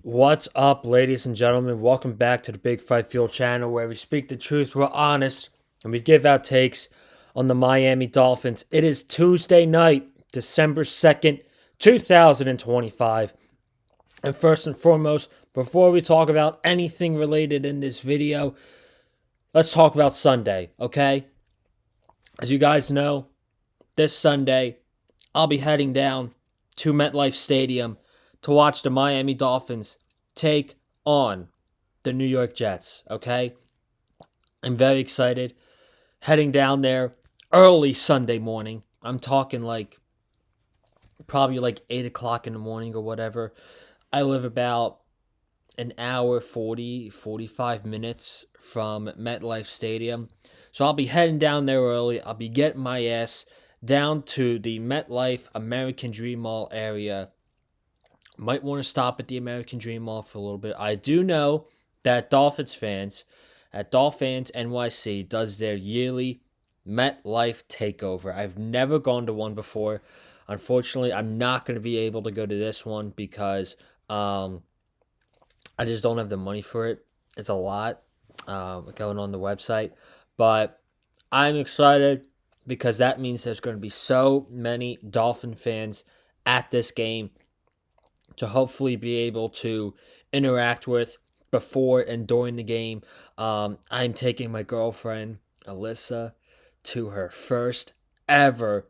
What's up, ladies and gentlemen? Welcome back to the Big Fight Fuel channel where we speak the truth, we're honest, and we give out takes on the Miami Dolphins. It is Tuesday night, December 2nd, 2025. And first and foremost, before we talk about anything related in this video, let's talk about Sunday, okay? As you guys know, this Sunday, I'll be heading down to MetLife Stadium to watch the Miami Dolphins take on the New York Jets, okay? I'm very excited. Heading down there early Sunday morning. I'm talking probably like 8 o'clock in the morning or whatever. I live about an hour, 45 minutes from MetLife Stadium. So I'll be heading down there early. I'll be getting my ass down to the MetLife American Dream Mall area. Might want to stop at the American Dream Mall for a little bit. I do know that Dolphins fans at Dolphins NYC does their yearly MetLife takeover. I've never gone to one before. Unfortunately, I'm not going to be able to go to this one because I just don't have the money for it. It's a lot going on the website. But I'm excited because that means there's going to be so many Dolphin fans at this game to hopefully be able to interact with before and during the game. I'm taking my girlfriend, Alyssa, to her first ever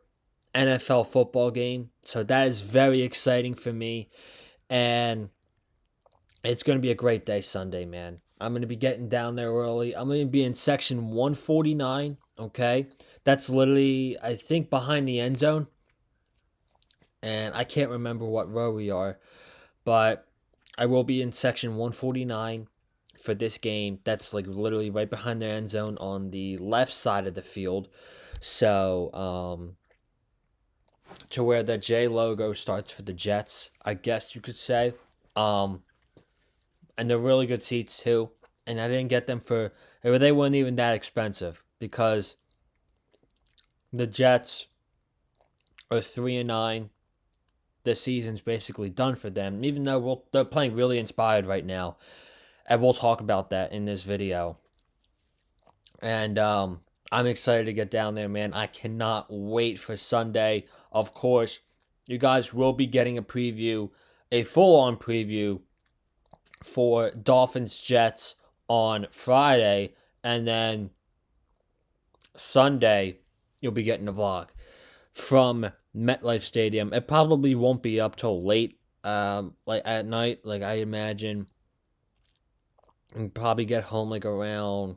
NFL football game. So that is very exciting for me. And it's going to be a great day Sunday, man. I'm going to be getting down there early. I'm going to be in section 149, okay? That's literally, I think, behind the end zone. And I can't remember what row we are, but I will be in section 149 for this game. That's like literally right behind the end zone on the left side of the field. So, to where the J logo starts for the Jets, I guess you could say. And they're really good seats too. And I didn't get them they weren't even that expensive because the Jets are 3-9. The season's basically done for them, even though they're playing really inspired right now. And we'll talk about that in this video. And I'm excited to get down there, man. I cannot wait for Sunday. Of course, you guys will be getting a full-on preview for Dolphins Jets on Friday. And then Sunday, you'll be getting a vlog from MetLife Stadium. It probably won't be up till late, like at night. Like I imagine, and probably get home like around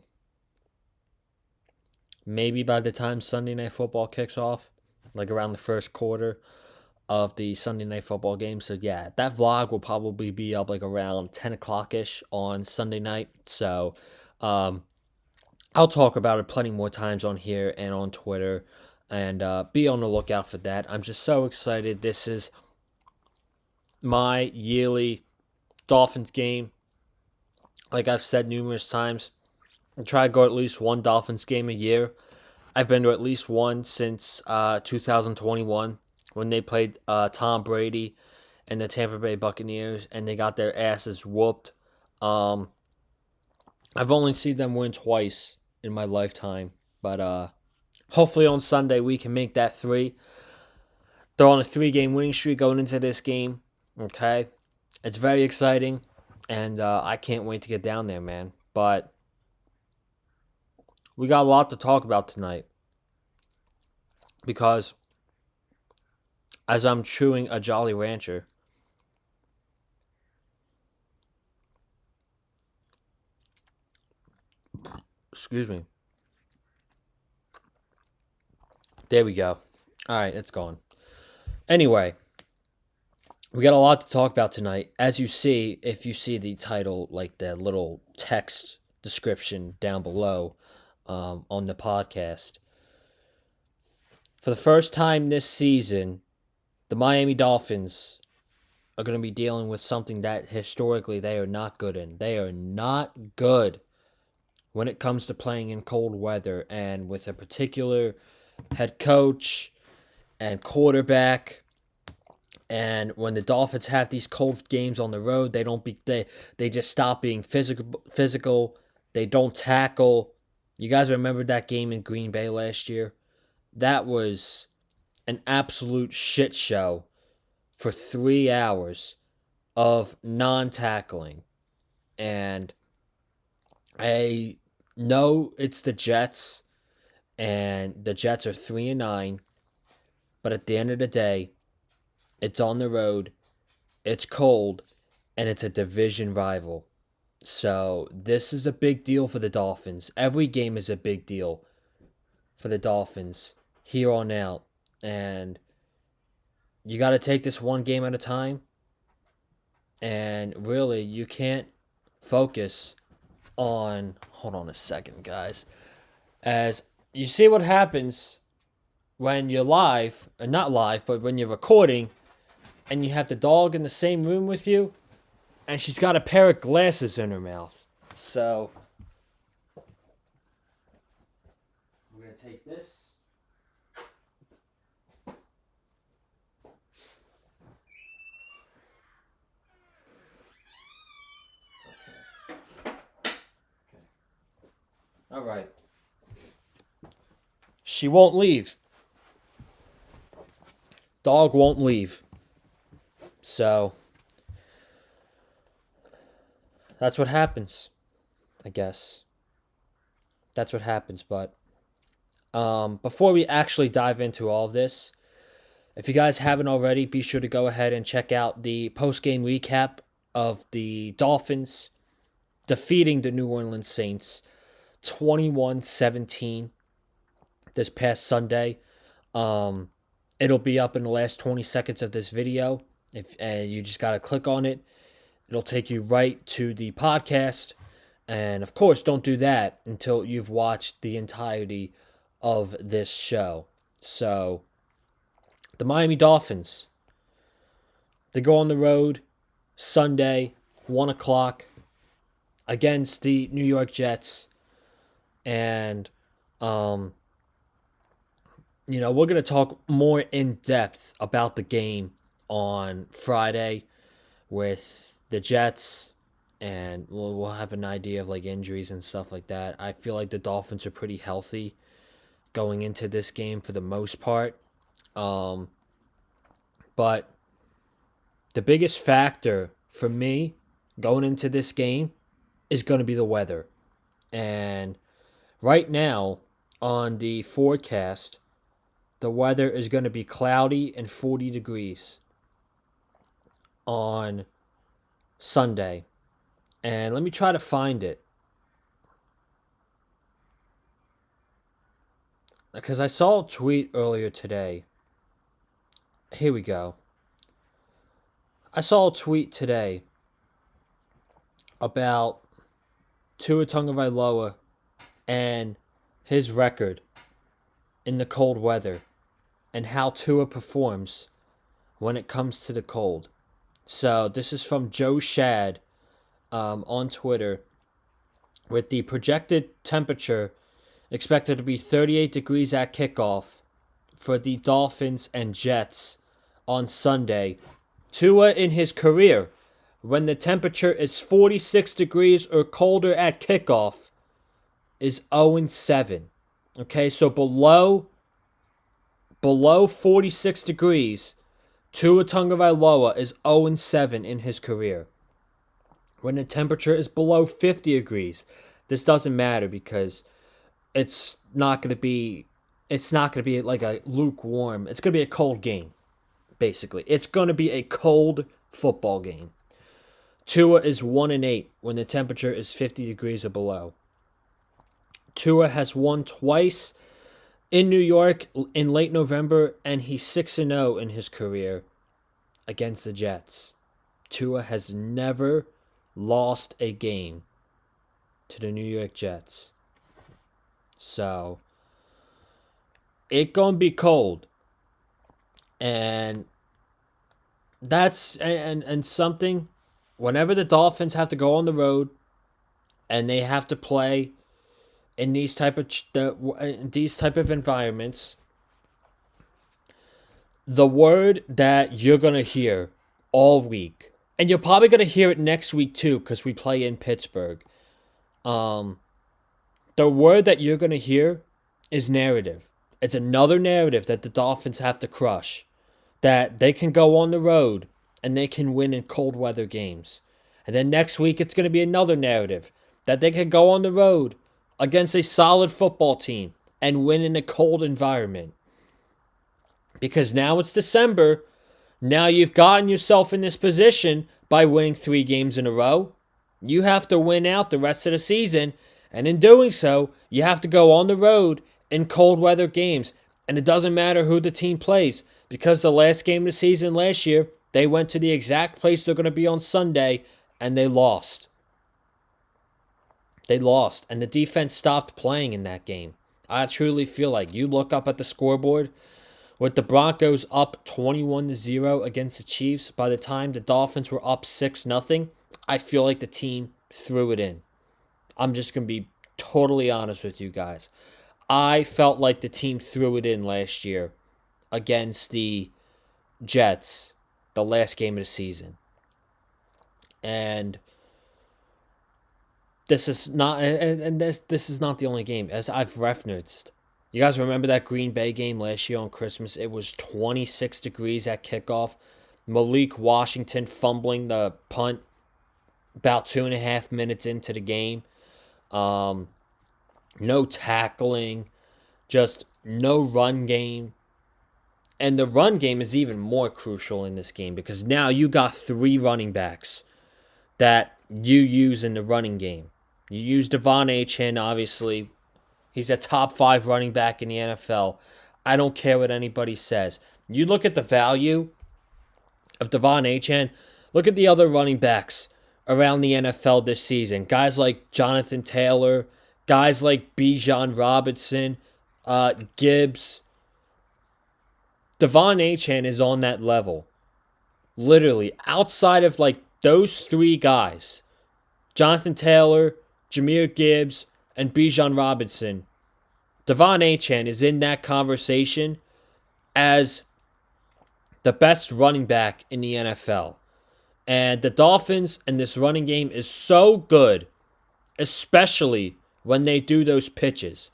maybe by the time Sunday Night Football kicks off, like around the first quarter of the Sunday Night Football game. So yeah, that vlog will probably be up like around 10 o'clock ish on Sunday night. So, I'll talk about it plenty more times on here and on Twitter. And be on the lookout for that. I'm just so excited. This is my yearly Dolphins game. Like I've said numerous times, I try to go at least one Dolphins game a year. I've been to at least one since 2021 when they played Tom Brady and the Tampa Bay Buccaneers, and they got their asses whooped. I've only seen them win twice in my lifetime, but hopefully on Sunday we can make that 3. They're on a 3-game winning streak going into this game. Okay, it's very exciting, and I can't wait to get down there, man. But we got a lot to talk about tonight because as I'm chewing a Jolly Rancher, excuse me. There we go. All right, it's gone. Anyway, we got a lot to talk about tonight. As you see, if you see the title, like the little text description down below on the podcast, for the first time this season, the Miami Dolphins are going to be dealing with something that historically they are not good in. They are not good when it comes to playing in cold weather, and with a particular head coach and quarterback And when the Dolphins have these cold games on the road, they just stop being physical. They don't tackle. You guys remember that game in Green Bay last year? That was an absolute shit show for 3 hours of non-tackling. And I know it's the Jets, and the Jets are 3-9, but at the end of the day, it's on the road, it's cold, and it's a division rival. So this is a big deal for the Dolphins. Every game is a big deal for the Dolphins here on out. And you got to take this one game at a time. And really, you can't focus on. Hold on a second, guys. As you see what happens when you're live, or not live, but when you're recording, and you have the dog in the same room with you, and she's got a pair of glasses in her mouth. So, I'm going to take this. All right. She won't leave. Dog won't leave. So, that's what happens, I guess. That's what happens. But before we actually dive into all of this, if you guys haven't already, be sure to go ahead and check out the post-game recap of the Dolphins defeating the New Orleans Saints 21-17 this past Sunday. It'll be up in the last 20 seconds of this video. If you just got to click on it, it'll take you right to the podcast. And of course, don't do that until you've watched the entirety of this show. So, the Miami Dolphins, they go on the road Sunday, 1 o'clock, against the New York Jets. And, we're going to talk more in depth about the game on Friday with the Jets, and we'll have an idea of like injuries and stuff like that. I feel like the Dolphins are pretty healthy going into this game for the most part. But the biggest factor for me going into this game is going to be the weather. And right now on the forecast, the weather is going to be cloudy and 40 degrees on Sunday. And let me try to find it, because I saw a tweet earlier today. Here we go. I saw a tweet today about Tua Tagovailoa and his record in the cold weather and how Tua performs when it comes to the cold. So this is from Joe Shad on Twitter, with the projected temperature expected to be 38 degrees at kickoff for the Dolphins and Jets on Sunday. Tua in his career, when the temperature is 46 degrees or colder at kickoff, is 0-7. Okay, so below 46 degrees, Tua Tagovailoa is 0-7 in his career. When the temperature is below 50 degrees, this doesn't matter because it's not going to be like a lukewarm. It's going to be a cold game, basically. It's going to be a cold football game. Tua is 1-8 when the temperature is 50 degrees or below. Tua has won twice in New York in late November, and he's 6-0 in his career against the Jets. Tua has never lost a game to the New York Jets. So, it gonna be cold. And that's and something, whenever the Dolphins have to go on the road and they have to play in these type of environments, The word that you're going to hear all week, and you're probably going to hear it next week too because we play in Pittsburgh. Um, the word that you're going to hear is narrative. It's another narrative that the Dolphins have to crush. That they can go on the road and they can win in cold weather games. And then next week, it's going to be another narrative that they can go on the road against a solid football team and win in a cold environment. Because now it's December. Now you've gotten yourself in this position by winning 3 games in a row. You have to win out the rest of the season. And in doing so, you have to go on the road in cold weather games. And it doesn't matter who the team plays. Because the last game of the season last year, they went to the exact place they're going to be on Sunday, and they lost. They lost, and the defense stopped playing in that game. I truly feel like you look up at the scoreboard, with the Broncos up 21-0 against the Chiefs, by the time the Dolphins were up 6-0, I feel like the team threw it in. I'm just going to be totally honest with you guys. I felt like the team threw it in last year against the Jets, the last game of the season. And this is not this is not the only game, as I've referenced. You guys remember that Green Bay game last year on Christmas? It was 26 degrees at kickoff. Malik Washington fumbling the punt about 2.5 minutes into the game. No tackling, just no run game. And the run game is even more crucial in this game because now you got 3 running backs that you use in the running game. You use Devon Achane, obviously. He's a top 5 running back in the NFL. I don't care what anybody says. You look at the value of Devon Achane. Look at the other running backs around the NFL this season. Guys like Jonathan Taylor, guys like Bijan Robinson, Gibbs. Devon Achane is on that level. Literally, outside of like those 3 guys, Jonathan Taylor, Jahmyr Gibbs, and Bijan Robinson, Devon Achane is in that conversation as the best running back in the NFL. And the Dolphins and this running game is so good, especially when they do those pitches.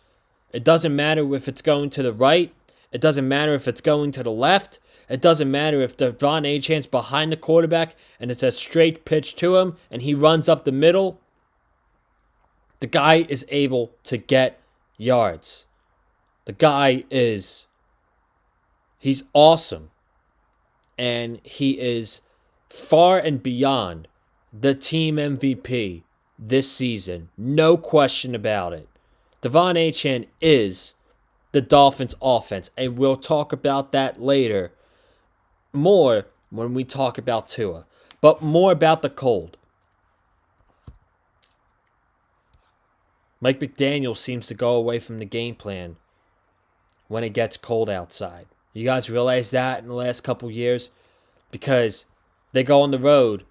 It doesn't matter if it's going to the right. It doesn't matter if it's going to the left. It doesn't matter if Devon Achane's behind the quarterback and it's a straight pitch to him and he runs up the middle. The guy is able to get yards. The guy he's awesome. And he is far and beyond the team MVP this season. No question about it. Devon Achane is the Dolphins offense, and we'll talk about that later. More when we talk about Tua, but more about the cold. Mike McDaniel seems to go away from the game plan when it gets cold outside. You guys realize that in the last couple years? Because they go on the road.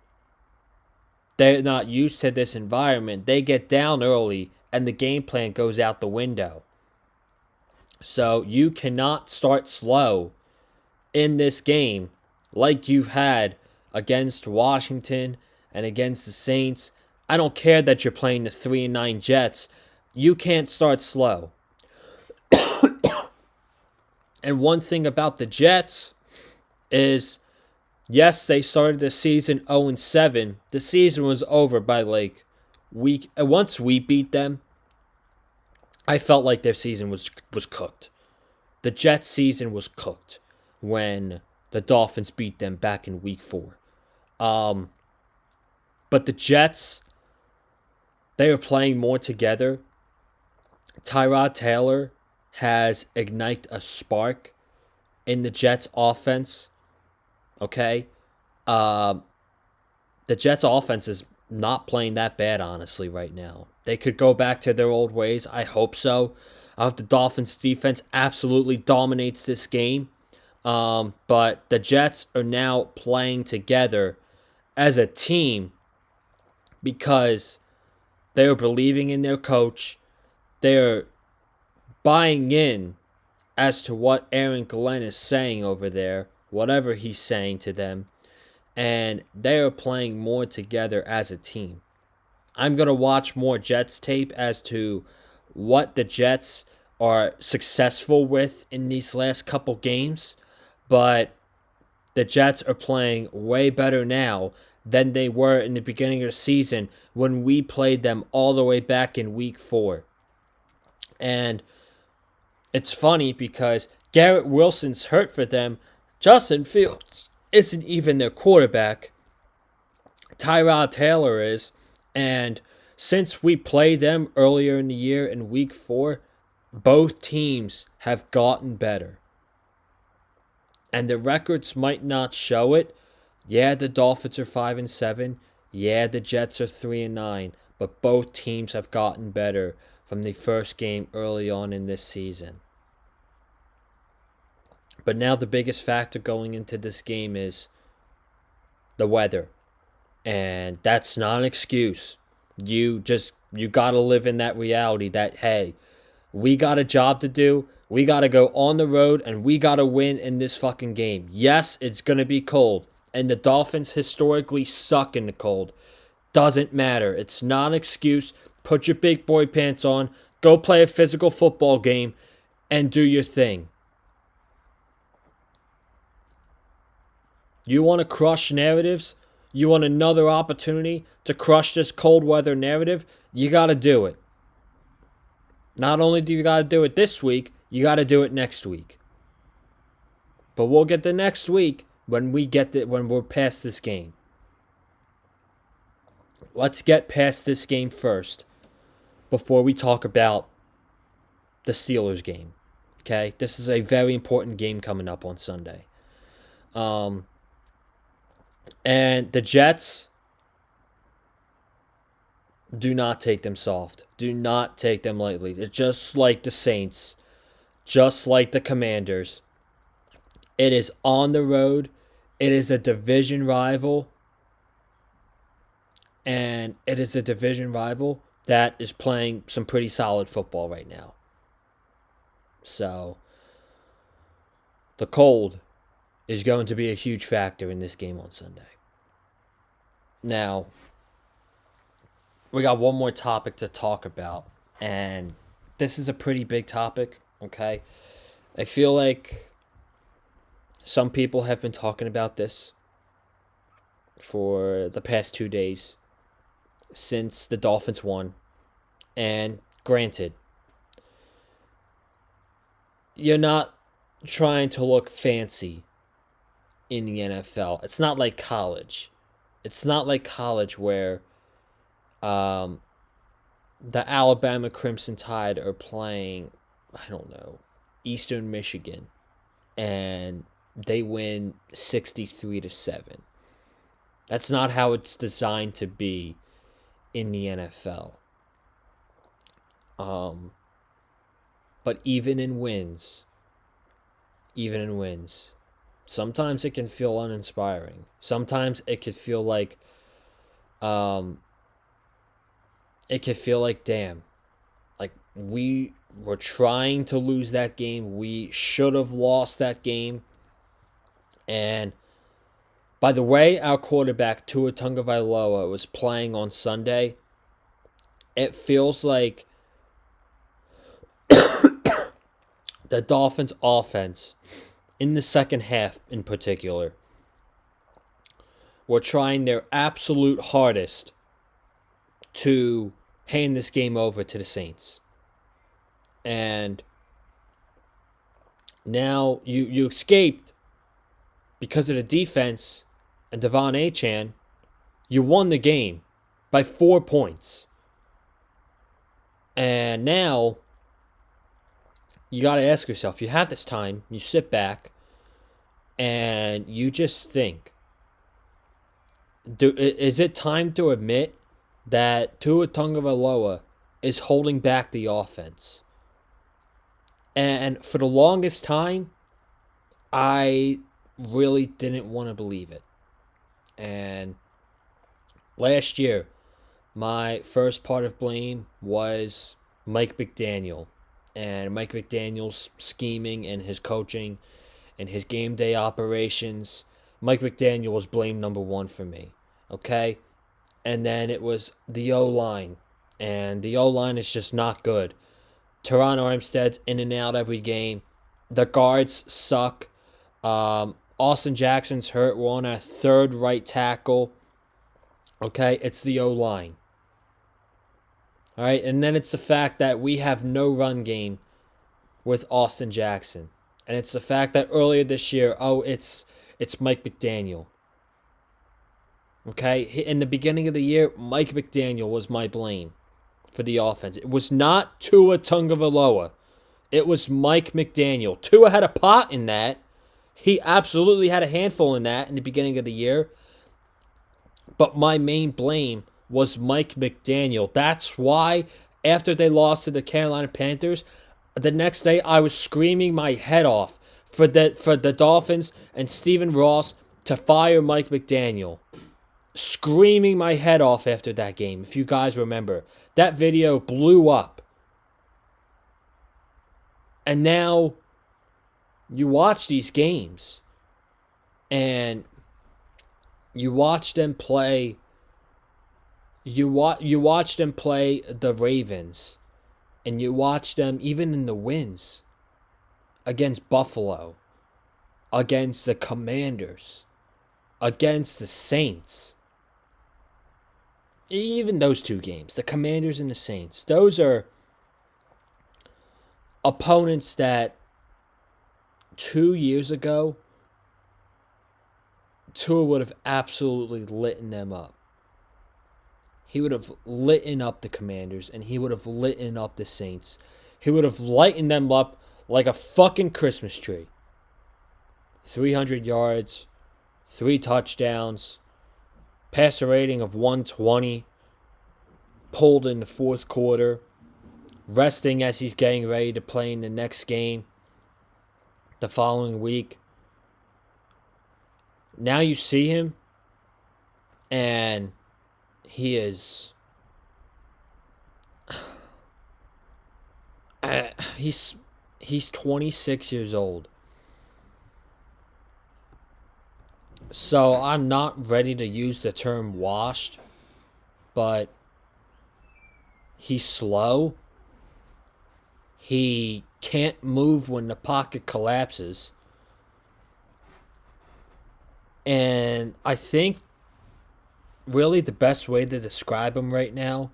They're not used to this environment. They get down early, and the game plan goes out the window. So you cannot start slow in this game like you've had against Washington and against the Saints. I don't care that you're playing the 3-9 Jets. You can't start slow. And one thing about the Jets is, yes, they started the season 0-7. The season was over by once we beat them, I felt like their season was cooked. The Jets' season was cooked when the Dolphins beat them back in week 4. But the Jets, they are playing more together. Tyrod Taylor has ignited a spark in the Jets' offense. Okay? The Jets' offense is not playing that bad, honestly, right now. They could go back to their old ways. I hope so. I hope the Dolphins' defense absolutely dominates this game. But the Jets are now playing together as a team because they are believing in their coach. They're buying in as to what Aaron Glenn is saying over there. whatever he's saying to them, and they are playing more together as a team. I'm going to watch more Jets tape as to what the Jets are successful with in these last couple games, but the Jets are playing way better now than they were in the beginning of the season when we played them all the way back in week 4. And it's funny because Garrett Wilson's hurt for them. Justin Fields isn't even their quarterback. Tyrod Taylor is. And since we played them earlier in the year in week 4, both teams have gotten better. And the records might not show it. Yeah, the Dolphins are 5-7. Yeah, the Jets are 3-9. But both teams have gotten better from the first game early on in this season. But now the biggest factor going into this game is the weather. And that's not an excuse. You got to live in that reality that, hey, we got a job to do. We got to go on the road and we got to win in this fucking game. Yes, it's going to be cold. And the Dolphins historically suck in the cold. Doesn't matter. It's not an excuse. Put your big boy pants on. Go play a physical football game and do your thing. You want to crush narratives? You want another opportunity to crush this cold weather narrative? You got to do it. Not only do you got to do it this week, you got to do it next week. But we'll get the next week when we're past this game. Let's get past this game first before we talk about the Steelers game. Okay? This is a very important game coming up on Sunday. And the Jets, do not take them soft. Do not take them lightly. It's just like the Saints, just like the Commanders. It is on the road. It is a division rival. And it is a division rival that is playing some pretty solid football right now. So, the cold is going to be a huge factor in this game on Sunday. Now, we got one more topic to talk about, and this is a pretty big topic, okay? I feel like some people have been talking about this for the past 2 days since the Dolphins won, and granted, you're not trying to look fancy in the NFL. It's not like college. It's not like college where the Alabama Crimson Tide are playing, I don't know, Eastern Michigan, and they win 63-7. That's not how it's designed to be in the NFL. But even in wins, sometimes it can feel uninspiring. Sometimes it could feel like, damn, like we were trying to lose that game. We should have lost that game. And by the way our quarterback, Tua Tagovailoa, was playing on Sunday, it feels like the Dolphins' offense, in the second half in particular, were trying their absolute hardest to hand this game over to the Saints. And now you escaped because of the defense and Devon Achane. You won the game by 4 points. And now you got to ask yourself, you have this time, you sit back, and you just think, is it time to admit that Tua Tagovailoa is holding back the offense? And for the longest time, I really didn't want to believe it. And last year, my first part of blame was Mike McDaniel. And Mike McDaniel's scheming and his coaching and his game day operations, Mike McDaniel was blame number one for me. Okay? And then it was the O-line. And the O-line is just not good. Teron Armstead's in and out every game. The guards suck. Austin Jackson's hurt. We're on our third right tackle. Okay? It's the O-line. All right? And then it's the fact that we have no run game with Austin Jackson. And it's the fact that earlier this year, it's Mike McDaniel. Okay? In the beginning of the year, Mike McDaniel was my blame for the offense. It was not Tua Tagovailoa. It was Mike McDaniel. Tua had a pot in that. He absolutely had a handful in that in the beginning of the year. But my main blame was Mike McDaniel. That's why after they lost to the Carolina Panthers, the next day I was screaming my head off for the Dolphins and Stephen Ross to fire Mike McDaniel. Screaming my head off after that game, if you guys remember. That video blew up. And now you watch these games and you watch them play. You watch them play the Ravens, and you watch them even in the wins against Buffalo, against the Commanders, against the Saints. Even those two games, the Commanders and the Saints, those are opponents that 2 years ago, Tua would have absolutely lit them up. He would have lit up the Commanders, and he would have lit up the Saints. He would have lightened them up like a fucking Christmas tree. 300 yards, 3 touchdowns, passer rating of 120, pulled in the fourth quarter, resting as he's getting ready to play in the next game the following week. Now you see him, and he is... he's 26 years old. So I'm not ready to use the term washed, but he's slow. He can't move when the pocket collapses. And I think really the best way to describe him right now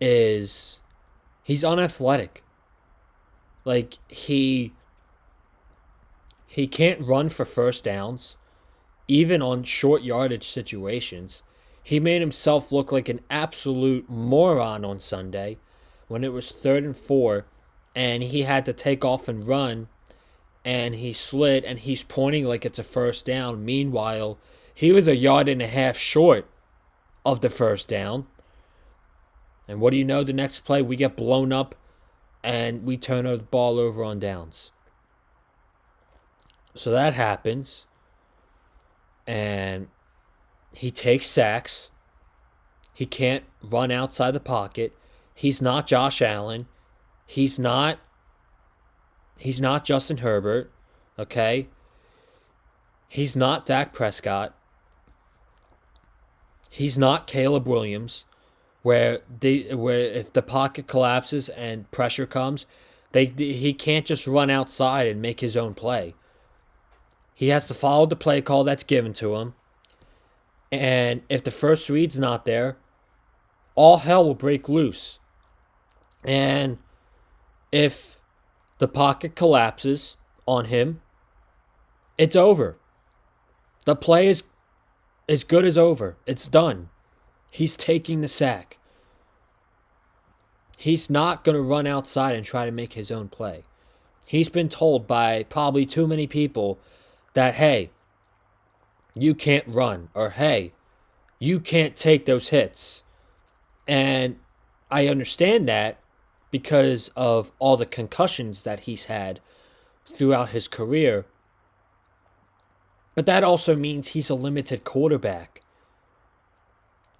is he's unathletic. Like, he can't run for first downs, even on short yardage situations. He made himself look like an absolute moron on Sunday when it was 3rd and 4, and he had to take off and run, and he slid, and he's pointing like it's a first down. Meanwhile, he was 1.5 yards short of the first down. And what do you know? The next play, we get blown up, and we turn the ball over on downs. So that happens. And he takes sacks. He can't run outside the pocket. He's not Josh Allen. He's not Justin Herbert. Okay? He's not Dak Prescott. He's not Caleb Williams, where if the pocket collapses and pressure comes, he can't just run outside and make his own play. He has to follow the play call that's given to him. And if the first read's not there, all hell will break loose. And if the pocket collapses on him, it's over. The play is as good as over. It's done. He's taking the sack. He's not going to run outside and try to make his own play. He's been told by probably too many people that, hey, you can't run, or hey, you can't take those hits. And I understand that because of all the concussions that he's had throughout his career. But that also means he's a limited quarterback.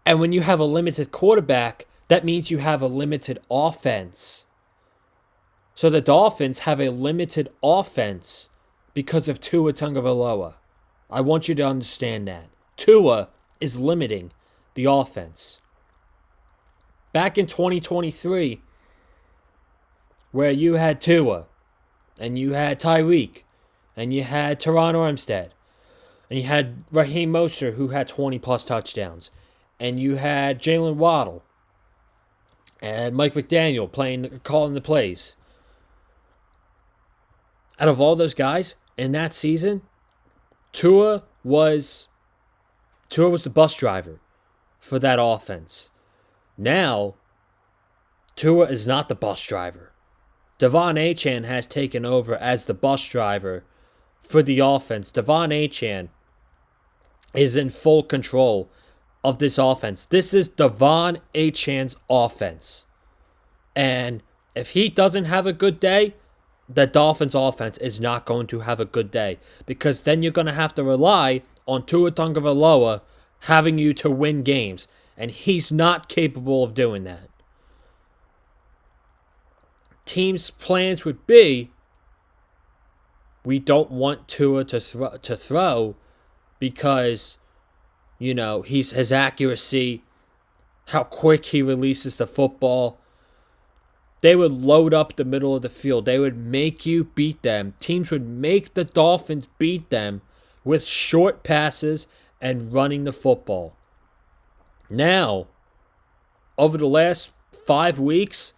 And when you have a limited quarterback, that means you have a limited offense. So the Dolphins have a limited offense because of Tua Tagovailoa. I want you to understand that. Tua is limiting the offense. Back in 2023, where you had Tua, and you had Tyreek, and you had Teron Armstead, and you had Raheem Mostert, who had 20-plus touchdowns, and you had Jalen Waddle, and Mike McDaniel calling the plays. Out of all those guys in that season, Tua was the bus driver for that offense. Now, Tua is not the bus driver. Devon Achane has taken over as the bus driver for the offense. Devon Achane is in full control of this offense. This is Devon Achane's offense. And if he doesn't have a good day, the Dolphins offense is not going to have a good day, because then you're going to have to rely on Tua Tagovailoa having you to win games, and he's not capable of doing that. Teams' plans would be, we don't want Tua to throw because, his accuracy, how quick he releases the football. They would load up the middle of the field. They would make you beat them. Teams would make the Dolphins beat them with short passes and running the football. Now, over the last 5 weeks,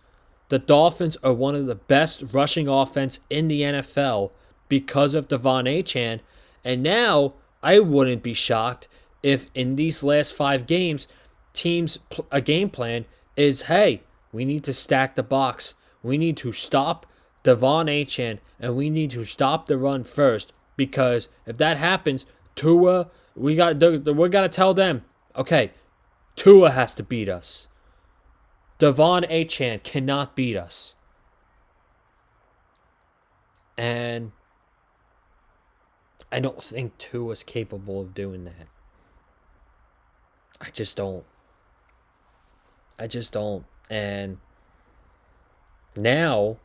the Dolphins are one of the best rushing offense in the NFL because of Devon Achane. And now, I wouldn't be shocked if in these last 5 games, a game plan is, hey, we need to stack the box. We need to stop Devon Achane, and we need to stop the run first. Because if that happens, Tua, we got to tell them, okay, Tua has to beat us. Devon Achane cannot beat us. And I don't think Tua's capable of doing that. I just don't. And now,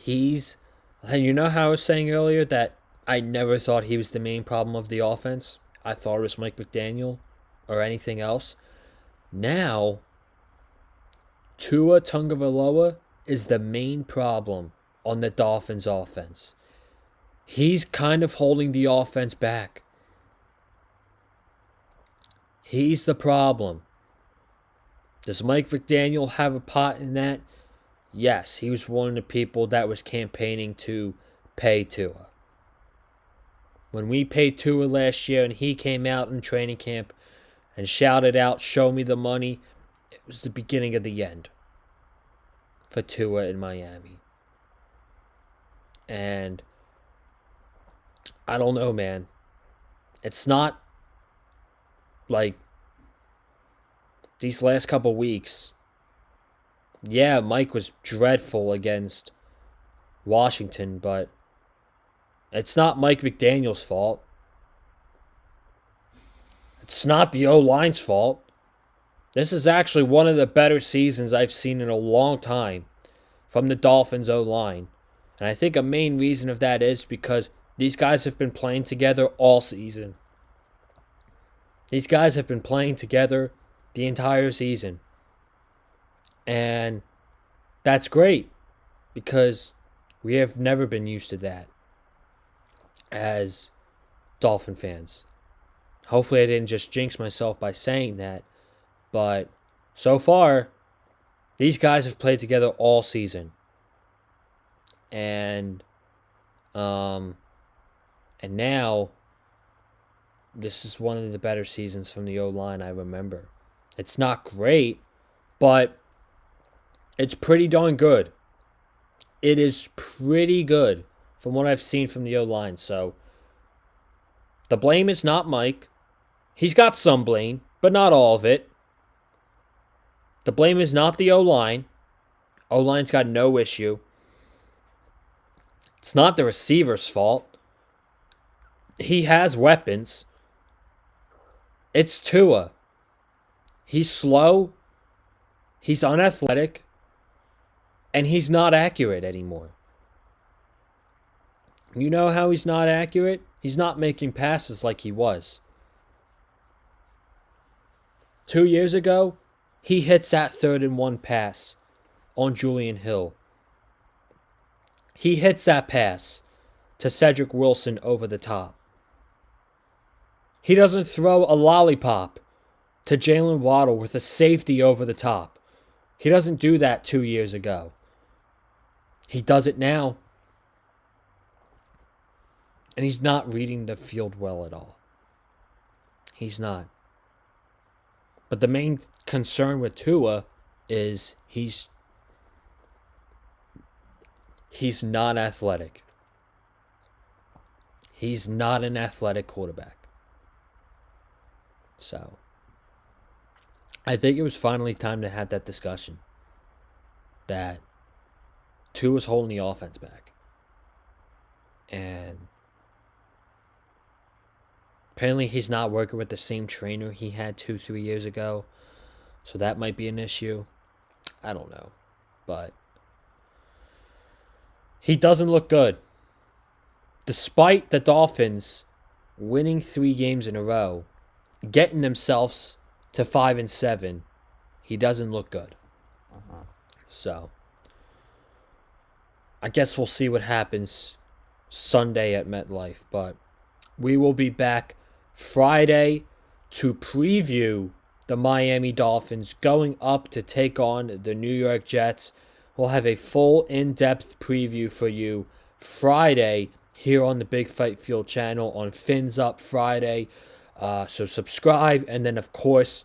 how I was saying earlier that I never thought he was the main problem of the offense? I thought it was Mike McDaniel or anything else. Now, Tua Tagovailoa is the main problem on the Dolphins offense. He's kind of holding the offense back. He's the problem. Does Mike McDaniel have a pot in that? Yes, he was one of the people that was campaigning to pay Tua. When we paid Tua last year and he came out in training camp and shouted out, "Show me the money," it was the beginning of the end for Tua in Miami. And I don't know, man. It's not like these last couple weeks. Yeah, Mike was dreadful against Washington, but it's not Mike McDaniel's fault. It's not the O-line's fault. This is actually one of the better seasons I've seen in a long time from the Dolphins O-line. And I think a main reason of that is because these guys have been playing together all season. These guys have been playing together the entire season. And that's great because we have never been used to that as Dolphin fans. Hopefully I didn't just jinx myself by saying that, but so far, these guys have played together all season. And now this is one of the better seasons from the O-line I remember. It's not great, but it's pretty darn good. It is pretty good from what I've seen from the O-line. So the blame is not Mike. He's got some blame, but not all of it. The blame is not the O-line. O-line's got no issue. It's not the receiver's fault. He has weapons. It's Tua. He's slow. He's unathletic. And he's not accurate anymore. You know how he's not accurate? He's not making passes like he was. 2 years ago, he hits that 3rd-and-1 pass on Julian Hill. He hits that pass to Cedric Wilson over the top. He doesn't throw a lollipop to Jalen Waddle with a safety over the top. He doesn't do that 2 years ago. He does it now. And he's not reading the field well at all. He's not. But the main concern with Tua is he's not athletic. He's not an athletic quarterback. So, I think it was finally time to have that discussion. That Tua's holding the offense back. And apparently he's not working with the same trainer he had 2-3 years ago. So that might be an issue. I don't know. But he doesn't look good. Despite the Dolphins winning 3 games in a row, getting themselves to 5-7, he doesn't look good. So, I guess we'll see what happens Sunday at MetLife. But we will be back Friday to preview the Miami Dolphins going up to take on the New York Jets. We'll have a full in-depth preview for you Friday here on the Big Fight Fuel channel on Fins Up Friday. So subscribe. And then, of course,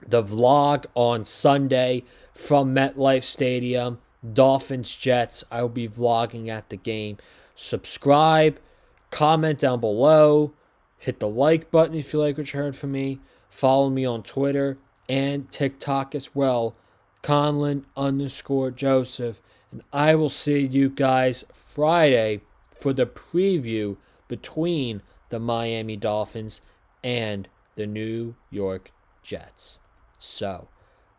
the vlog on Sunday from MetLife Stadium. Dolphins, Jets. I will be vlogging at the game. Subscribe. Comment down below. Hit the like button if you like what you heard from me. Follow me on Twitter and TikTok as well. Conlon_Joseph. And I will see you guys Friday for the preview between the Miami Dolphins and the New York Jets. So,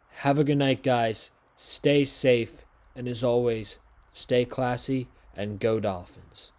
have a good night, guys. Stay safe. And as always, stay classy and go Dolphins.